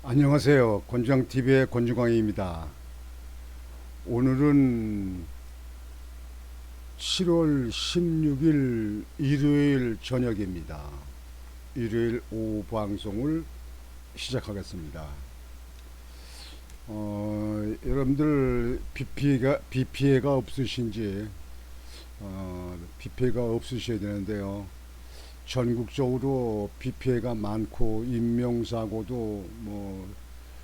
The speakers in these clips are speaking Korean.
안녕하세요. 권주광TV의 권주광입니다. 오늘은 7월 16일 일요일 저녁입니다. 일요일 오후 방송을 시작하겠습니다. 여러분들 비 피해가 없으신지 비 피해가 없으셔야 되는데요. 전국적으로 비 피해가 많고 인명사고도 뭐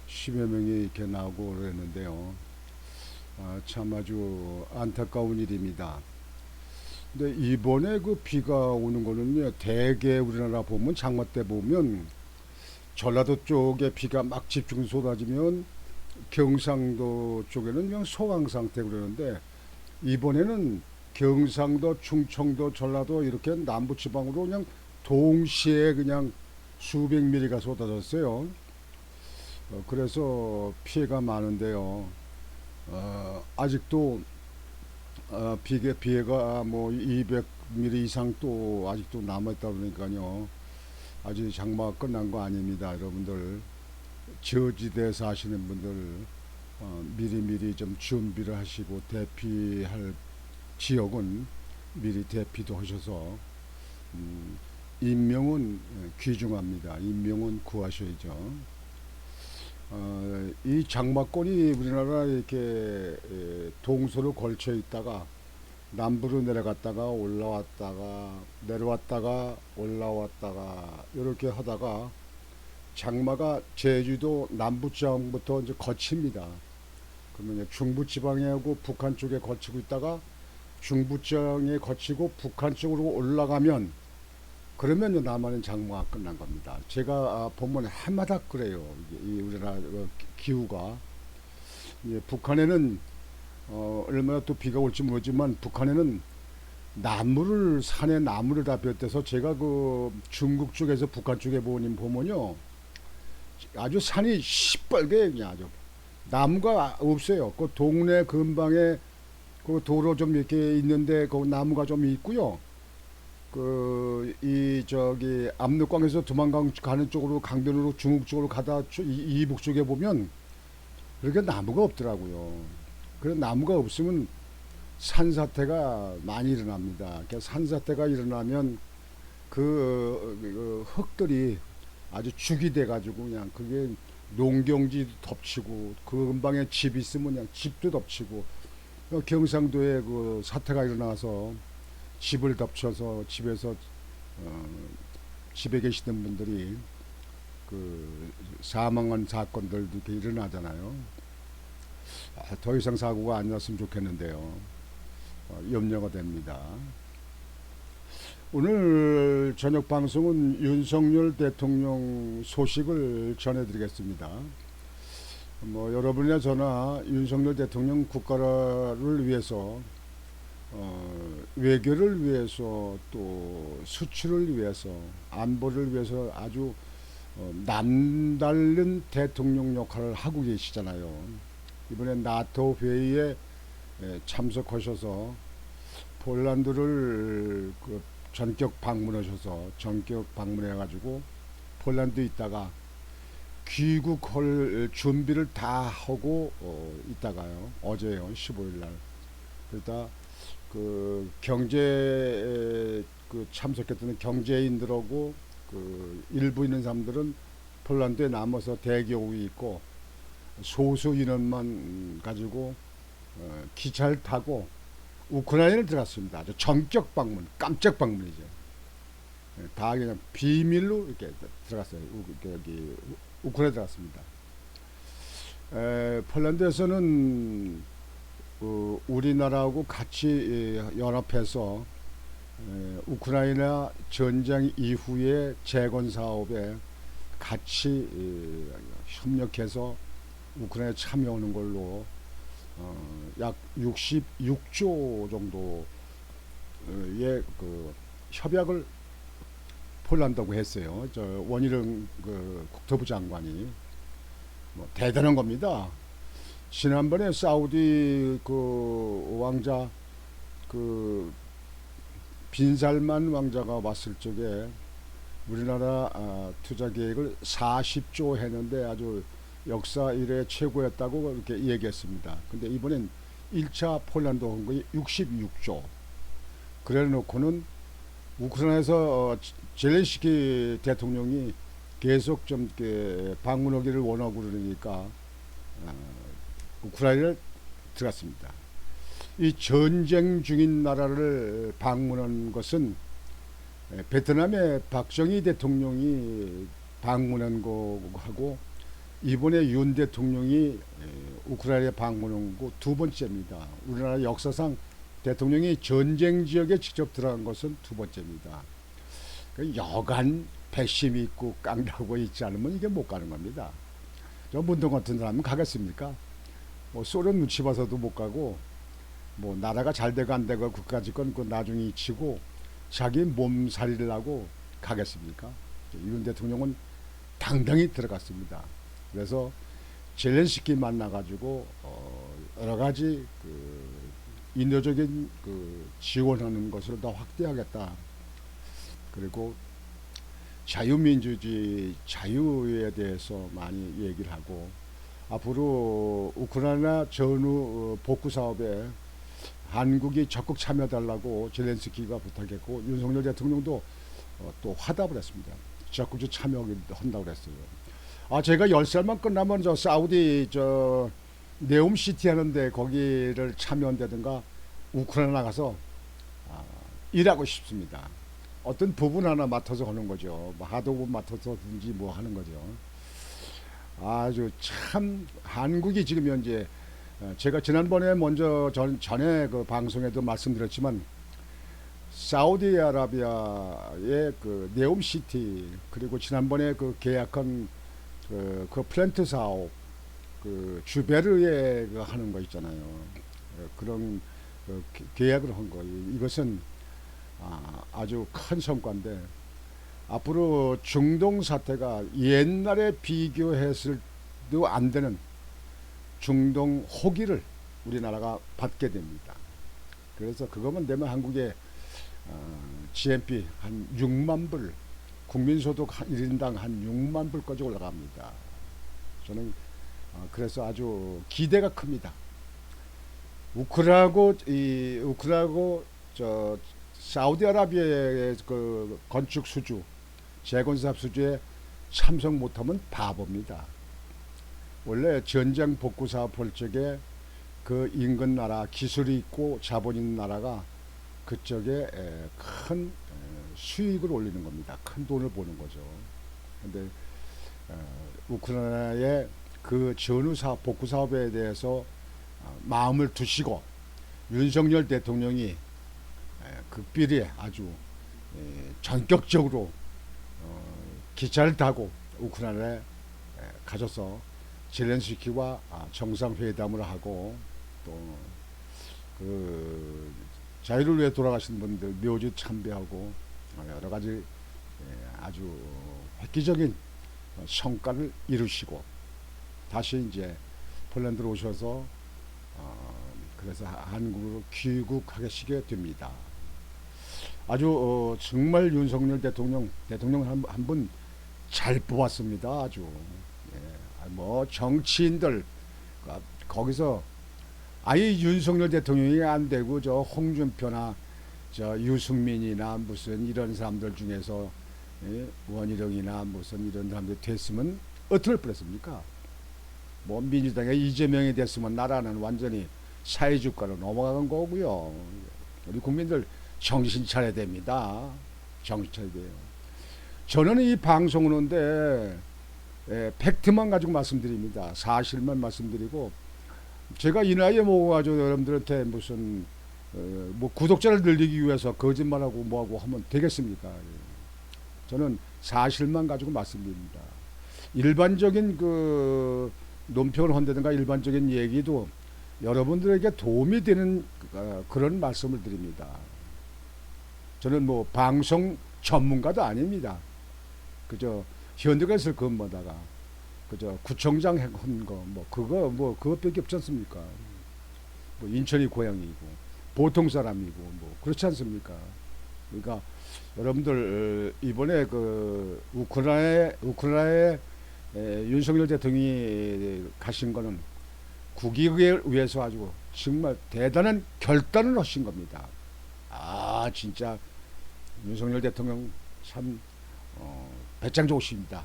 10여 명이 이렇게 나오고 그랬는데요. 참 아주 안타까운 일입니다. 근데 이번에 그 비가 오는 거는요, 대개 우리나라 보면 장마 때 보면 전라도 쪽에 비가 막 집중 쏟아지면 경상도 쪽에는 그냥 소강 상태 그러는데, 이번에는 경상도, 충청도, 전라도 이렇게 남부 지방으로 그냥 동시에 그냥 수백 미리가 쏟아졌어요. 그래서 피해가 많은데요. 아직도 피해가 뭐 200mm 이상 또 아직도 남아있다 보니까요. 아직 장마가 끝난 거 아닙니다, 여러분들. 저지대 사시는 분들 미리미리 좀 준비를 하시고 대피할 지역은 미리 대피도 하셔서 인명은 귀중합니다. 인명은 구하셔야죠. 이 장마권이 우리나라 이렇게 동서로 걸쳐 있다가 남부로 내려갔다가 올라왔다가 내려왔다가 올라왔다가 이렇게 하다가 장마가 제주도 남부지방부터 이제 거칩니다. 그러면 중부지방에 하고 북한 쪽에 거치고 있다가 중부지방에 거치고 북한 쪽으로 올라가면, 그러면 남한은 장마가 끝난 겁니다. 제가 보면 해마다 그래요. 이 우리나라 기후가. 북한에는 얼마나 또 비가 올지 모르지만 북한에는 나무를, 산에 나무를 다 볕대서, 제가 그 중국 쪽에서 북한 쪽에 보면요, 아주 산이 시뻘게 그냥 아주 나무가 없어요. 그 동네 근방에 그 도로 좀 이렇게 있는데 그 나무가 좀 있고요. 그 이 저기 압록강에서 도망가는 쪽으로 강변으로 중국 쪽으로 가다 이북 쪽에 보면 그렇게 나무가 없더라고요. 그런 나무가 없으면 산사태가 많이 일어납니다. 산사태가 일어나면 그 흙들이 아주 죽이 돼가지고 그냥 그게 농경지도 덮치고, 그 근방에 집 있으면 그냥 집도 덮치고, 경상도에 그 사태가 일어나서 집을 덮쳐서 집에서 어, 집에 계시던 분들이 그 사망한 사건들도 이렇게 일어나잖아요. 더 이상 사고가 안 났으면 좋겠는데요. 염려가 됩니다. 오늘 저녁 방송은 윤석열 대통령 소식을 전해드리겠습니다. 뭐 여러분이나 저나 윤석열 대통령 국가를 위해서, 외교를 위해서, 또 수출을 위해서, 안보를 위해서 아주 남다른 대통령 역할을 하고 계시잖아요. 이번에 나토 회의에 참석하셔서 폴란드를 그 전격 방문해가지고 폴란드 있다가 귀국할 준비를 다 하고 있다가요. 어제요, 15일 날. 그러다 그 그 참석했던 경제인들하고 그 일부 있는 사람들은 폴란드에 남아서 대기하고 있고, 소수 인원만 가지고 기차를 타고 우크라이나를 들어갔습니다. 아주 전격 방문, 깜짝 방문이죠. 다 그냥 비밀로 이렇게 들어갔어요. 여기 우크라이나 들어갔습니다. 폴란드에서는 우리나라하고 같이 연합해서 우크라이나 전쟁 이후의 재건 사업에 같이 협력해서 우크라이나에 참여하는 걸로 약 66조 정도의 그 협약을 폴란드하고 했어요. 저 원희룡 그 국토부 장관이 뭐 대단한 겁니다. 지난번에 사우디 그 왕자, 그 빈살만 왕자가 왔을 적에 우리나라 투자 계획을 40조 했는데 아주 역사 이래 최고였다고 이렇게 얘기했습니다. 근데 이번엔 1차 폴란드 헌금이 66조. 그래 놓고는 우크라이나에서 젤렌스키 대통령이 계속 좀 방문하기를 원하고 그러니까 우크라이나를 들어갔습니다. 이 전쟁 중인 나라를 방문한 것은 베트남의 박정희 대통령이 방문한 거하고 이번에 윤 대통령이 우크라이나에 방문한 거 두 번째입니다. 우리나라 역사상 대통령이 전쟁 지역에 직접 들어간 것은 두 번째입니다. 여간 배심 있고 깡다고 있지 않으면 이게 못 가는 겁니다. 저 문동 같은 사람은 가겠습니까? 뭐 소련 눈치 봐서도 못 가고 뭐 나라가 잘 되고 안 되고 그까짓 건 그 나중에 이치고 자기 몸살이를 하고 가겠습니까? 윤 대통령은 당당히 들어갔습니다. 그래서 젤렌스키 만나가지고 여러 가지 인도적인 지원하는 것을 더 확대하겠다. 그리고 자유민주주의 자유에 대해서 많이 얘기를 하고 앞으로 우크라이나 전후 복구 사업에 한국이 적극 참여해달라고 젤렌스키가 부탁했고 윤석열 대통령도 또 화답을 했습니다. 적극 참여한다고 그랬어요. 제가 10살만 끝나면 저 사우디 저 네옴시티 하는데 거기를 참여한다든가 우크라이나 나가서 일하고 싶습니다. 어떤 부분 하나 맡아서 하는 거죠. 뭐 하도급 맡아서든지 뭐 하는 거죠. 아주 참 한국이 지금 현재 제가 지난번에 먼저 전에 그 방송에도 말씀드렸지만 사우디아라비아의 그 네옴시티 그리고 지난번에 그 계약한 그 플랜트 사업 그 주베르에 그 하는 거 있잖아요. 그런 계약을 한 거. 이것은 아주 큰 성과인데 앞으로 중동 사태가 옛날에 비교했을도 안 되는 중동 호기를 우리나라가 받게 됩니다. 그래서 그것만 되면 한국의 GNP 한 6만 불, 국민소득 1인당 한 6만 불까지 올라갑니다. 저는 그래서 아주 기대가 큽니다. 우크라이나고 저 사우디아라비아의 그 건축 수주, 재건사업 수주에 참석 못하면 바보입니다. 원래 전쟁 복구 사업 볼 적에 그 인근 나라 기술이 있고 자본 있는 나라가 그쪽에 큰 수익을 올리는 겁니다. 큰 돈을 버는 거죠. 근데 우크라이나의 그 전후 사업 복구 사업에 대해서 마음을 두시고 윤석열 대통령이 극비리에 아주 전격적으로 기차를 타고 우크라이나에 가셔서 젤렌스키와 정상회담을 하고 또 그 자유를 위해 돌아가신 분들 묘지 참배하고 여러 가지 아주 획기적인 성과를 이루시고 다시 이제 폴란드로 오셔서 그래서 한국으로 귀국하시게 됩니다. 아주 정말 윤석열 대통령 한 분 잘 뽑았습니다. 아주 뭐 정치인들 거기서 아예 윤석열 대통령이 안 되고 저 홍준표나 저 유승민이나 무슨 이런 사람들 중에서 원희룡이나 무슨 이런 사람들 됐으면 어떨 뻔했습니까? 뭐 민주당의 이재명이 됐으면 나라는 완전히 사회주가로 넘어간 거고요. 우리 국민들 정신 차려야 됩니다. 정신 차려야 돼요. 저는 이 방송을 하는데 팩트만 가지고 말씀드립니다. 사실만 말씀드리고 제가 이 나이에 먹어가지고 여러분들한테 무슨 뭐 구독자를 늘리기 위해서 거짓말하고 뭐하고 하면 되겠습니까? 저는 사실만 가지고 말씀드립니다. 일반적인 그 논평을 한다든가 일반적인 얘기도 여러분들에게 도움이 되는 그런 말씀을 드립니다. 저는 뭐 방송 전문가도 아닙니다. 그저 현대에서 근무하다가 그저 구청장 한 거 뭐 그것밖에 없지 않습니까? 뭐 인천이 고향이고 보통 사람이고 뭐 그렇지 않습니까? 그러니까 여러분들 이번에 그 우크라이나에 윤석열 대통령이 가신 거는 국익을 위해서 아주 정말 대단한 결단을 하신 겁니다. 아 진짜 윤석열 대통령 참 배짱 좋으십니다.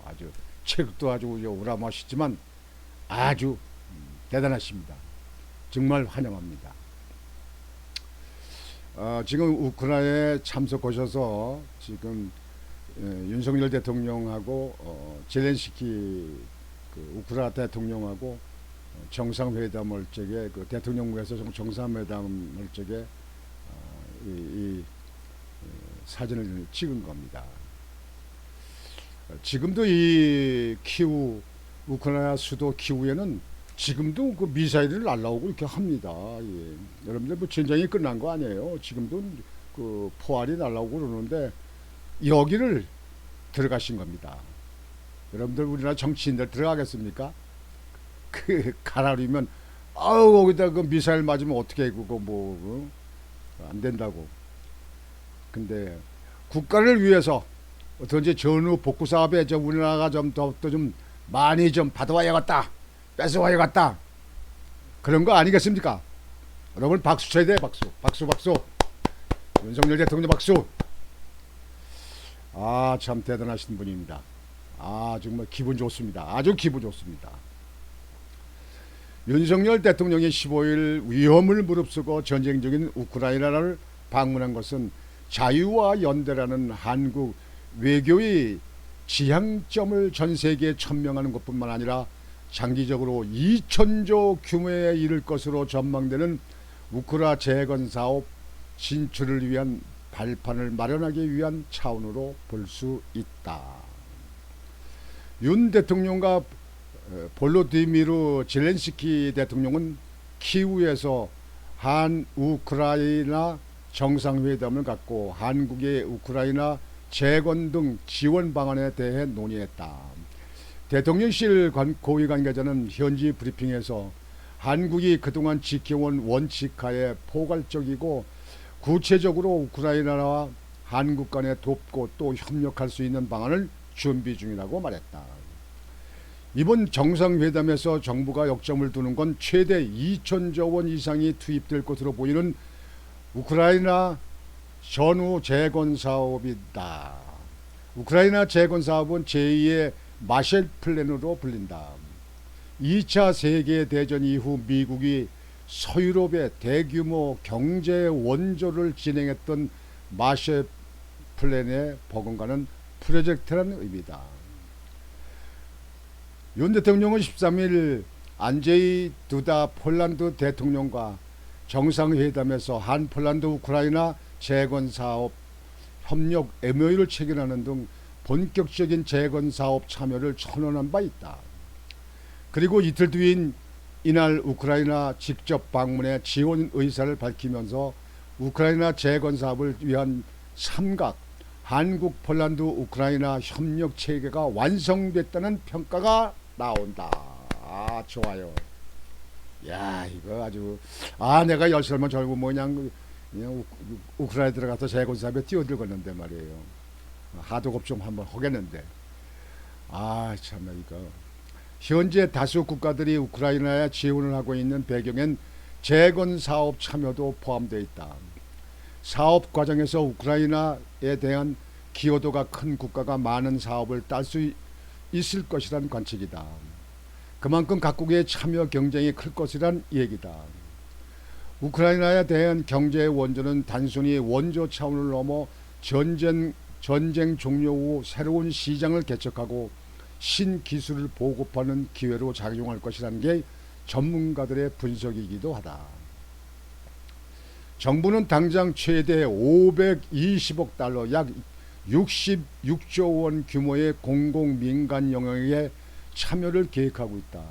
아주 체격도 아주 우람하시지만 아주 대단하십니다. 정말 환영합니다. 지금 우크라이나에 참석하셔서 지금 윤석열 대통령하고 젤렌스키 그 우크라이나 대통령하고 정상회담을 적에 그 대통령부에서 정상회담을 적에 이 사진을 찍은 겁니다. 지금도 이 키우 우크라이나 수도 키우에는 지금도 그 미사일을 날라오고 이렇게 합니다. 예. 여러분들 뭐 전쟁이 끝난 거 아니에요. 지금도 그 포알이 날라오고 그러는데 여기를 들어가신 겁니다. 여러분들 우리나라 정치인들 들어가겠습니까? 그 가라리면 아우 거기다 그 미사일 맞으면 어떻게 그거 뭐 안 된다고. 근데 국가를 위해서 어떤지 전후 복구 사업에 저 우리나라가 좀 더 좀 많이 좀 받아와야겠다, 뺏어와야겠다 그런 거 아니겠습니까? 여러분 박수 쳐야 돼. 박수 박수 박수. 윤석열 대통령 박수. 아 참 대단하신 분입니다. 아 정말 기분 좋습니다. 아주 기분 좋습니다. 윤석열 대통령이 15일 위험을 무릅쓰고 전쟁 중인 우크라이나를 방문한 것은 자유와 연대라는 한국 외교의 지향점을 전 세계에 천명하는 것뿐만 아니라 장기적으로 2천조 규모에 이를 것으로 전망되는 우크라 재건 사업 진출을 위한 발판을 마련하기 위한 차원으로 볼 수 있다. 윤 대통령과 볼로디미르 젤렌스키 대통령은 키우에서 한 우크라이나 정상회담을 갖고 한국의 우크라이나 재건 등 지원 방안에 대해 논의했다. 대통령실 고위 관계자는 현지 브리핑에서 한국이 그동안 지켜온 원칙하에 포괄적이고 구체적으로 우크라이나와 한국 간에 돕고 또 협력할 수 있는 방안을 준비 중이라고 말했다. 이번 정상회담에서 정부가 역점을 두는 건 최대 2천조 원 이상이 투입될 것으로 보이는 우크라이나 전후 재건 사업이다. 우크라이나 재건 사업은 제2의 마셜 플랜으로 불린다. 2차 세계대전 이후 미국이 서유럽에 대규모 경제 원조를 진행했던 마셜 플랜에 버금가는 프로젝트라는 의미다. 윤 대통령은 13일 안제이 두다 폴란드 대통령과 정상회담에서 한 폴란드 우크라이나 재건 사업 협력 MOU를 체결하는 등 본격적인 재건 사업 참여를 선언한 바 있다. 그리고 이틀 뒤인 이날 우크라이나 직접 방문해 지원 의사를 밝히면서 우크라이나 재건 사업을 위한 삼각 한국 폴란드 우크라이나 협력 체계가 완성됐다는 평가가 나온다. 아 좋아요. 야 이거 아주 내가 10살만 젊고 그냥 우크라이나 들어가서 재건 사업에 뛰어들었는데 말이에요. 하도급 좀 한번 하겠는데 참나 이거 현재 다수 국가들이 우크라이나에 지원을 하고 있는 배경엔 재건 사업 참여도 포함되어 있다. 사업 과정에서 우크라이나에 대한 기여도가 큰 국가가 많은 사업을 딸 수 있을 것이란 관측이다. 그만큼 각국의 참여 경쟁이 클 것이란 얘기다. 우크라이나에 대한 경제 원조는 단순히 원조 차원을 넘어 전쟁 종료 후 새로운 시장을 개척하고 신기술을 보급하는 기회로 작용할 것이라는 게 전문가들의 분석이기도 하다. 정부는 당장 최대 520억 달러 약 66조 원 규모의 공공민간 영역에 참여를 계획하고 있다.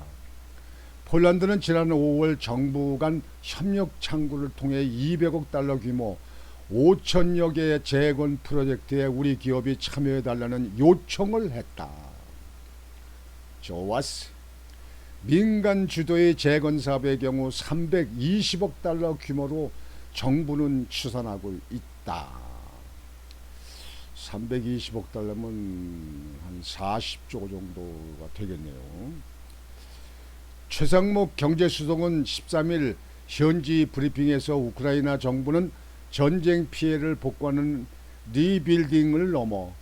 폴란드는 지난 5월 정부 간 협력 창구를 통해 200억 달러 규모 5천여 개의 재건 프로젝트에 우리 기업이 참여해달라는 요청을 했다. 좋았어. 민간 주도의 재건 사업의 경우 320억 달러 규모로 정부는 추산하고 있다. 말했다. 320억 달러면 한 40조 정도가 되겠네요. 최상목 경제수석은 13일 현지 브리핑에서 우크라이나 정부는 전쟁 피해를 복구하는 리빌딩을 넘어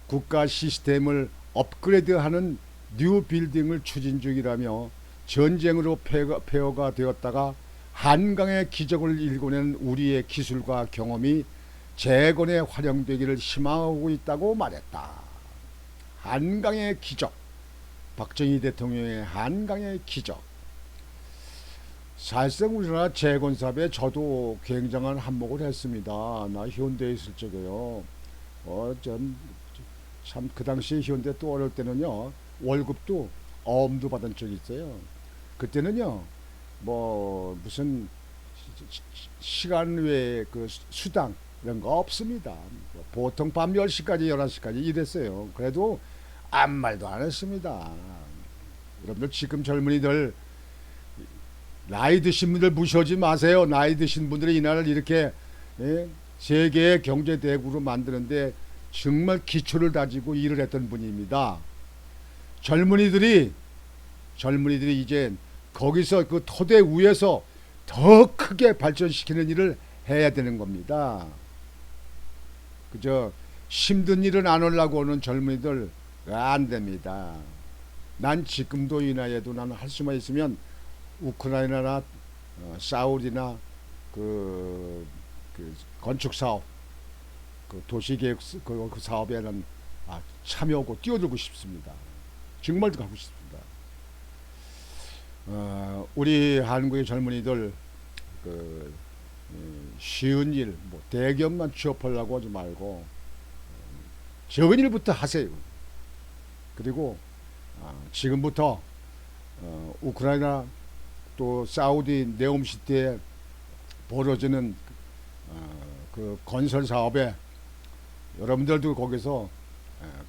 국가 시스템을 업그레이드하는 뉴빌딩을 추진 중이라며 전쟁으로 폐허가 되었다가 한강의 기적을 일궈낸 우리의 기술과 경험이 재건에 활용되기를 희망하고 있다고 말했다. 한강의 기적, 박정희 대통령의 한강의 기적. 사실상 우리나라 재건 사업에 저도 굉장한 한몫을 했습니다. 나 현대에 있을 적에요. 참 그 당시 현대 또 어릴 때는요, 월급도 어음도 받은 적이 있어요. 그때는요, 뭐 무슨 시간 외에 그 수당 이런 거 없습니다. 보통 밤 10시까지 11시까지 일했어요. 그래도 아무 말도 안 했습니다. 여러분들 지금 젊은이들 나이 드신 분들 무시하지 마세요. 나이 드신 분들이 이 나라를 이렇게 세계의 경제 대국으로 만드는데 정말 기초를 다지고 일을 했던 분입니다. 젊은이들이 이제 거기서 그 토대 위에서 더 크게 발전시키는 일을 해야 되는 겁니다. 그저 힘든 일은 안 하려고 하는 젊은이들 안 됩니다. 난 지금도 이 나이에도 나는 할 수만 있으면 우크라이나나 사우디나 그 건축 사업, 그 도시계획 그 사업에는 참여하고 뛰어들고 싶습니다. 정말 가고 싶습니다. 우리 한국의 젊은이들 그 쉬운 일, 뭐 대기업만 취업하려고 하지 말고 적은 일부터 하세요. 그리고 지금부터 우크라이나 또 사우디 네옴시티에 벌어지는 그 건설 사업에 여러분들도 거기서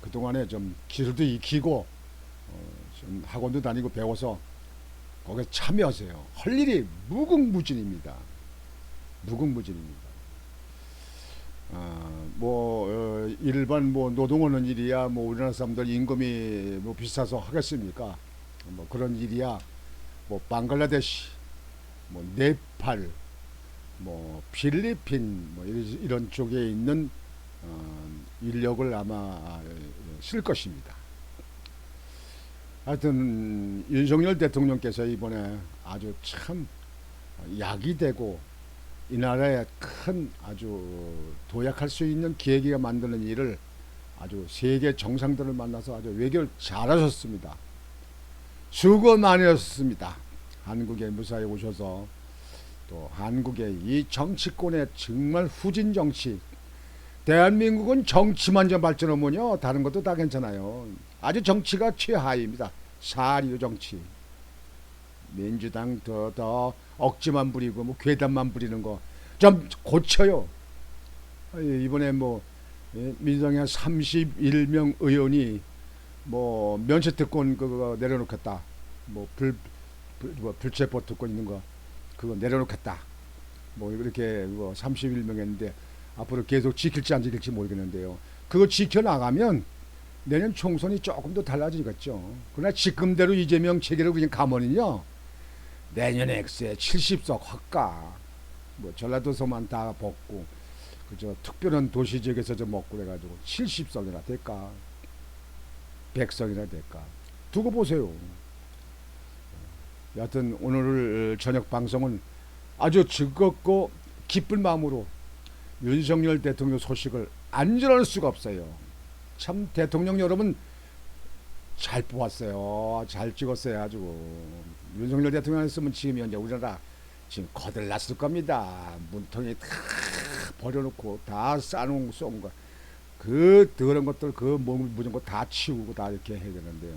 그동안에 좀 기술도 익히고 좀 학원도 다니고 배워서 거기서 참여하세요. 할 일이 무궁무진입니다. 무궁무진입니다. 일반 뭐 노동하는 일이야 뭐 우리나라 사람들 임금이 뭐 비싸서 하겠습니까? 뭐 그런 일이야 뭐 방글라데시, 뭐 네팔, 뭐 필리핀 뭐 이런 쪽에 있는 인력을 아마 쓸 것입니다. 하여튼 윤석열 대통령께서 이번에 아주 참 약이 되고 이 나라에 큰 아주 도약할 수 있는 계기가 만드는 일을 아주 세계 정상들을 만나서 아주 외교를 잘하셨습니다. 수고 많이 하셨습니다. 한국에 무사히 오셔서 또 한국의 이 정치권의 정말 후진 정치, 대한민국은 정치만 좀 발전하면요 다른 것도 다 괜찮아요. 아주 정치가 최하위입니다. 사리오 정치. 민주당 더 억지만 부리고 뭐 괴담만 부리는 거 좀 고쳐요. 이번에 뭐 민주당의 31명 의원이 뭐 면책 특권 그거 내려놓겠다. 뭐 불체포 특권 있는 거 그거 내려놓겠다. 뭐 이렇게 뭐 31명 했는데 앞으로 계속 지킬지 안 지킬지 모르겠는데요. 그거 지켜나가면 내년 총선이 조금 더 달라지겠죠. 그러나 지금대로 이재명 체계를 그냥 가면은요 내년에 엑스에 70석 확가 뭐 전라도서만 다 벗고 그저 특별한 도시지역에서 좀 먹고 그래가지고 70석이나 될까 100석이나 될까 두고 보세요. 여하튼 오늘 저녁 방송은 아주 즐겁고 기쁜 마음으로 윤석열 대통령 소식을 안 전할 수가 없어요. 참 대통령 여러분 잘 뽑았어요. 잘 찍었어요. 아주 윤석열 대통령 했으면 지금 현재 우리나라 지금 거들났을 겁니다. 문통이 다 버려놓고 다 싸놓은 쏜 거. 그 더러운 것들 그 무전 거 다 치우고 다 이렇게 해야 되는데요.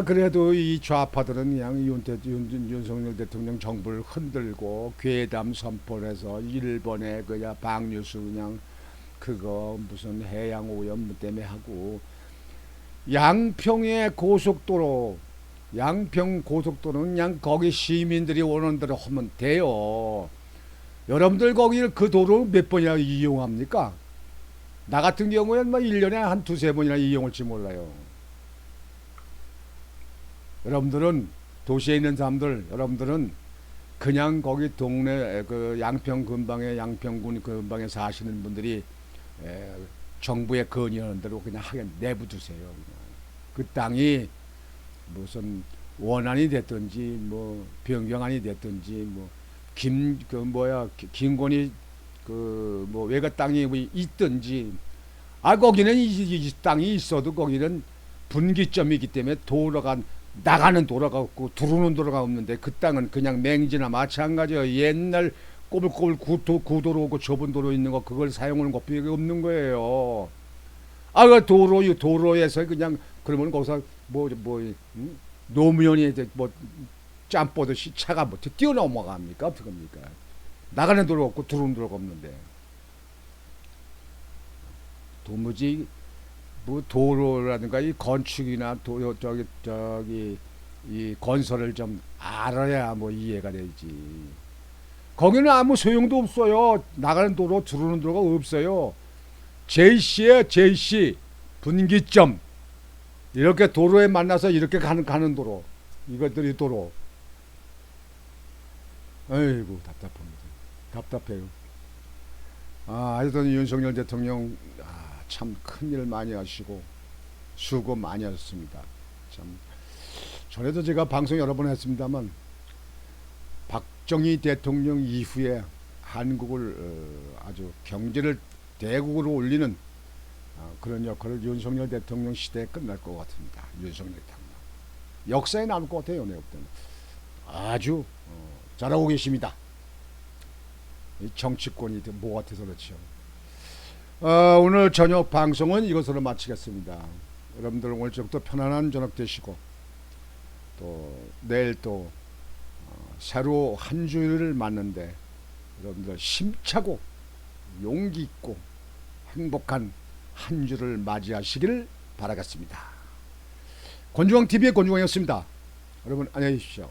그래도 이 좌파들은 그냥 윤석열 대통령 정부를 흔들고 괴담 선포를 해서 일본에 그냥 방뉴스 그냥 그거 무슨 해양 오염 때문에 하고 양평의 고속도로 양평 고속도로는 그냥 거기 시민들이 원하는 대로 하면 돼요. 여러분들 거기 그 도로 몇 번이나 이용합니까? 나 같은 경우에는 뭐 1년에 한 두세 번이나 이용할지 몰라요. 여러분들은 도시에 있는 사람들, 여러분들은 그냥 거기 동네 그 양평 근방에 양평군 근방에 사시는 분들이 에, 정부에 건의하는 대로 그냥 하게 내버두세요. 그냥. 그 땅이 무슨 원안이 됐든지 뭐 변경안이 됐든지 뭐 김 그 뭐야 김건희 그 뭐 외가 땅이 뭐 있든지 아 거기는 이 땅이 있어도 거기는 분기점이기 때문에 도로가 나가는 도로가 없고 들어오는 도로가 없는데 그 땅은 그냥 맹지나 마찬가지예요. 옛날 꼬불꼬불 구도로 오고 좁은 도로 있는 거 그걸 사용하는 것밖에 없는 거예요. 아 그 도로에서 그냥 그러면 거기서 노무현이 뭐 짬보듯이 차가 뭐 뛰어넘어갑니까? 어떡합니까? 나가는 도로 없고 들어오는 도로가 없는데 도무지 뭐 도로라든가 이 건축이나 저기 이 건설을 좀 알아야 뭐 이해가 되지. 거기는 아무 소용도 없어요. 나가는 도로 들어오는 도로가 없어요. JC에 JC 분기점 이렇게 도로에 만나서 이렇게 가는 도로 이것들이 도로. 아이고 답답합니다. 답답해요. 하여튼 윤석열 대통령 참 큰일 많이 하시고 수고 많이 하셨습니다. 참 전에도 제가 방송 여러 번 했습니다만 박정희 대통령 이후에 한국을 아주 경제를 대국으로 올리는 그런 역할을 윤석열 대통령 시대에 끝날 것 같습니다. 윤석열 대통령 역사에 남을 것 같아요. 내가 볼 때는 아주 잘하고 계십니다. 이 정치권이 뭐 같아서 그렇죠. 오늘 저녁 방송은 이것으로 마치겠습니다. 여러분들 오늘 저녁도 편안한 저녁 되시고 또 내일 또 새로 한 주를 맞는데 여러분들 힘차고 용기 있고 행복한 한 주를 맞이하시길 바라겠습니다. 권중왕TV의 권중왕이었습니다. 여러분 안녕히 계십시오.